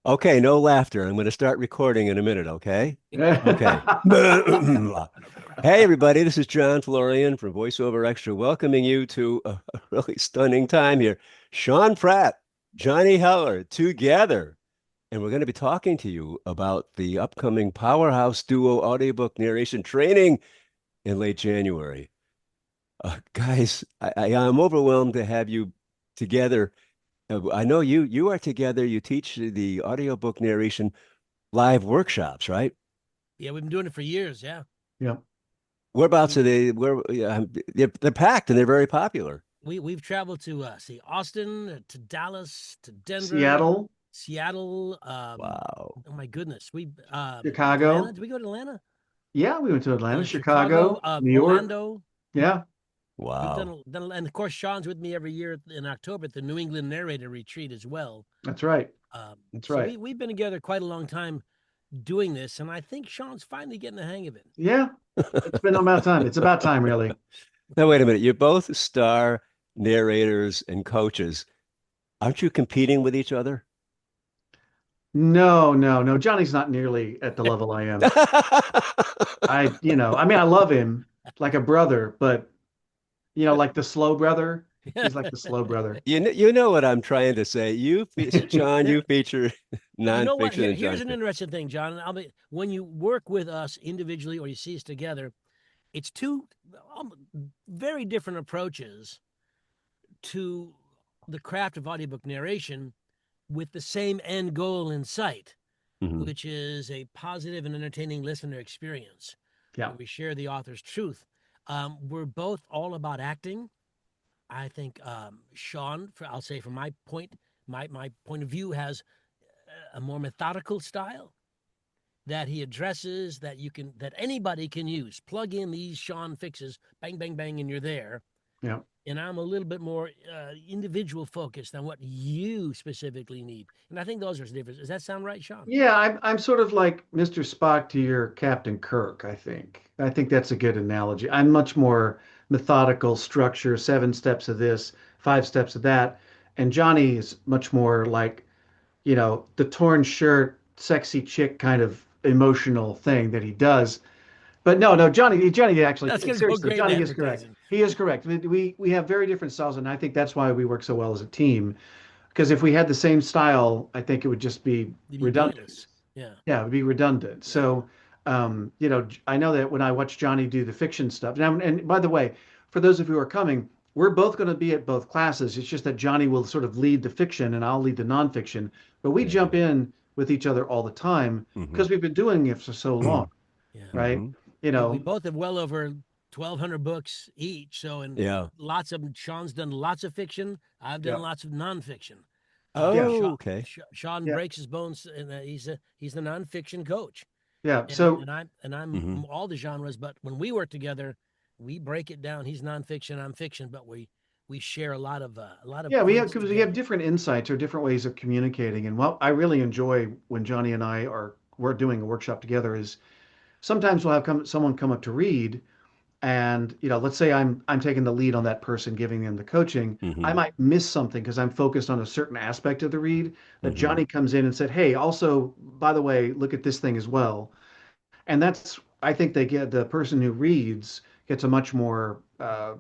Okay, no laughter. I'm going to start recording in a minute, okay? Okay. Hey, everybody, this is John Florian from VoiceOverXtra, welcoming you to a really stunning time here. Sean Pratt, Johnny Heller, together. And we're going to be talking to you about the upcoming Powerhouse Duo audiobook narration training in late January. Guys, I'm overwhelmed to have you together. I know you are together. You teach the audiobook narration live workshops, right? Yeah, we've been doing it for years. Yeah. Yeah. Whereabouts are We they? They're packed and they're very popular. we've traveled to see Austin, to Dallas, to Denver, Seattle, Seattle. Wow. Oh my goodness, we Atlanta. Chicago. Did we go to Atlanta? Yeah, we went to Atlanta, Chicago, Chicago, New York. Orlando. Yeah, We've Wow. and of course Sean's with me every year in October at the New England Narrator Retreat as well. that's right. Um, That's so right. we've been together quite a long time doing this, and I think Sean's finally getting the hang of it. Yeah, it's been about time. It's about time, really. Now, wait a minute. You're both star narrators and coaches. Aren't you competing with each other? No, no, no. Johnny's not nearly at the level I am. I mean, I love him like a brother, but like the slow brother. He's like the slow brother. You know what I'm trying to say. John, you feature You know what? nonfiction and Here's John. an interesting thing, John. When you work with us individually or you see us together, it's two very different approaches to the craft of audiobook narration with the same end goal in sight, Mhm. which is a positive and entertaining listener experience. Yeah. We share the author's truth. We're both all about acting. I think Sean, I'll say from my point of view, has a more methodical style that he addresses that anybody can use. Plug in these Sean fixes, bang, bang, bang, and you're there. Yeah. And I'm a little bit more individual focused on what you specifically need. And I think those are different. Does that sound right, Sean? Yeah, I'm sort of like Mr. Spock to your Captain Kirk, I think. I think that's a good analogy. I'm much more methodical structure, 7 steps of this, 5 steps of that. And Johnny is much more like, the torn shirt, sexy chick kind of emotional thing that he does. But no, no, Johnny That's actually, going to go seriously, great in Johnny is correct. advertising. He is correct. We have very different styles, and I think that's why we work so well as a team. Because if we had the same style, I think it would just be It'd be redundant. pointless. Yeah. Yeah, it would be redundant. Yeah. So, I know that when I watch Johnny do the fiction stuff, and by the way, for those of you who are coming, we're both going to be at both classes. It's just that Johnny will sort of lead the fiction and I'll lead the nonfiction. But we Yeah. jump in with each other all the time Hmm. because we've been doing it for so long, Yeah. right? Hmm. You We know, both have well over 1,200 books each. So, and Yeah. lots of them, Sean's done lots of fiction. I've done yeah, lots of nonfiction. yeah, Oh, Sean, okay. Sean yeah, breaks his bones, and he's the nonfiction coach. yeah. And So, Hmm. I'm all the genres, but when we work together, we break it down. He's nonfiction, I'm fiction, but we share a lot of yeah, points because we have together. different insights or different ways of communicating. And what I really enjoy when Johnny and we're doing a workshop together is sometimes we'll have someone come up to read, and let's say I'm taking the lead on that person, giving them the coaching. I Hmm. might miss something because I'm focused on a certain aspect of the read. That Hmm. Johnny comes in and said, "Hey, also by the way, look at this thing as well." And that's I think the person who reads gets a much more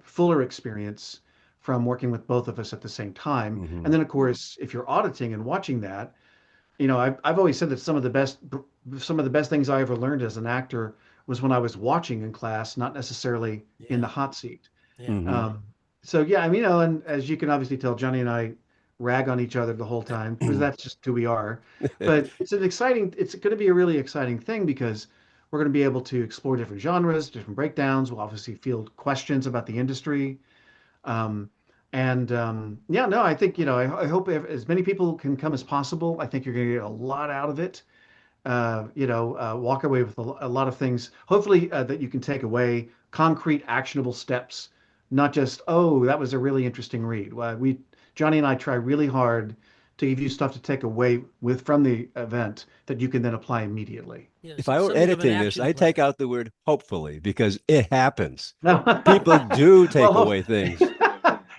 fuller experience from working with both of us at the same time. And Hmm. then of course, if you're auditing and watching that, I've always said that some of the best things I ever learned as an actor was when I was watching in class, not necessarily in Yeah, the hot seat. yeah. Hmm. Um, so yeah, I mean, and as you can obviously tell, Johnny and I rag on each other the whole time because that's just who we are. But it's going to be a really exciting thing because we're going to be able to explore different genres, different breakdowns. We'll obviously field questions about the industry. Um, and yeah, no, I think, I hope as many people can come as possible. I think you're going to get a lot out of it. Walk away with a lot of things, hopefully, that you can take away concrete, actionable steps, not just, oh, that was a really interesting read. Johnny and I try really hard to give you stuff to take away from the event that you can then apply immediately. Yeah, If I were something of an editing this, action I'd take plan. out the word hopefully because it happens. No. People do take Well, away things.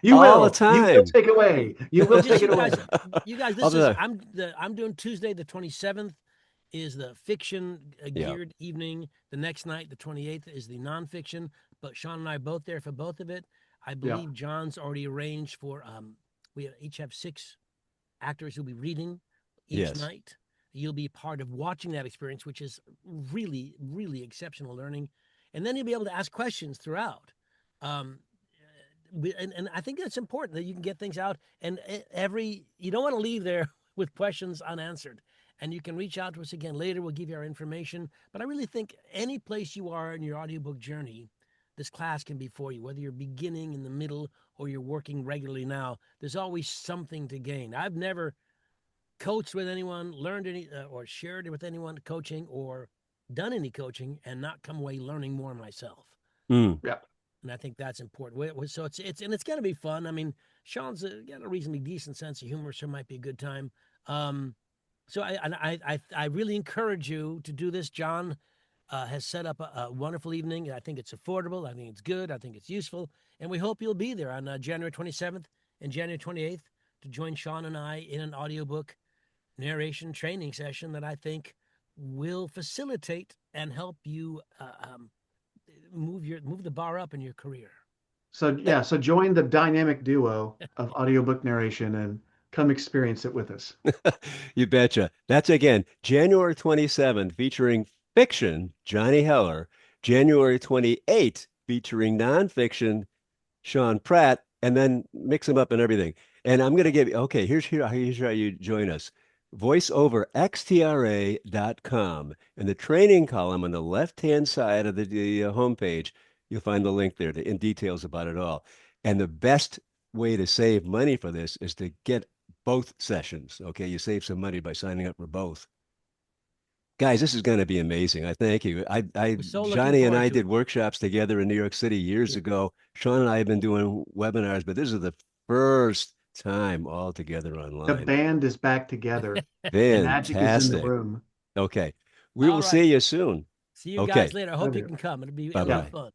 You all the will. You will time. take away. You will take it away. You guys, All this is the- I'm doing Tuesday the 27th is the fiction Yeah. geared evening. The next night, the 28th, is the nonfiction. But Sean and I are both there for both of it. I believe John's already arranged for we each have 6 actors who'll be reading each Yes. night. You'll be part of watching that experience, which is really, really exceptional learning. And then you'll be able to ask questions throughout. And I think that's important that you can get things out. And you don't want to leave there with questions unanswered. And you can reach out to us again later. We'll give you our information. But I really think any place you are in your audiobook journey, this class can be for you, whether you're beginning, in the middle, or you're working regularly now. There's always something to gain. I've never coached with anyone, learned any, or shared with anyone coaching, or done any coaching and not come away learning more myself. Yeah. And I think that's important. So it's going to be fun. I mean, Sean's got a reasonably decent sense of humor, so it might be a good time. So I really encourage you to do this. John has set up a wonderful evening. I think it's affordable. I think it's good. I think it's useful. And we hope you'll be there on January 27th and January 28th to join Sean and I in an audiobook narration training session that I think will facilitate and help you move the bar up in your career. So so join the dynamic duo of audiobook narration and come experience it with us. You betcha. That's again January 27th, featuring fiction, Johnny Heller. January 28th, featuring nonfiction, Sean Pratt, and then mix them up and everything. And I'm going to give you, okay, here's how you join us. VoiceOverXtra.com. In the training column on the left-hand side of the homepage, you'll find the link there in details about it all. And the best way to save money for this is to get both sessions. Okay, you save some money by signing up for both. Guys, this is going to be amazing. I thank you. Johnny and I did workshops together in New York City years ago. Sean and I have been doing webinars, but this is the first time all together online. The band is back together. Fantastic. Magic is in the room. Okay. We will see you soon. See you guys later. I hope you can come. It'll be a lot of fun.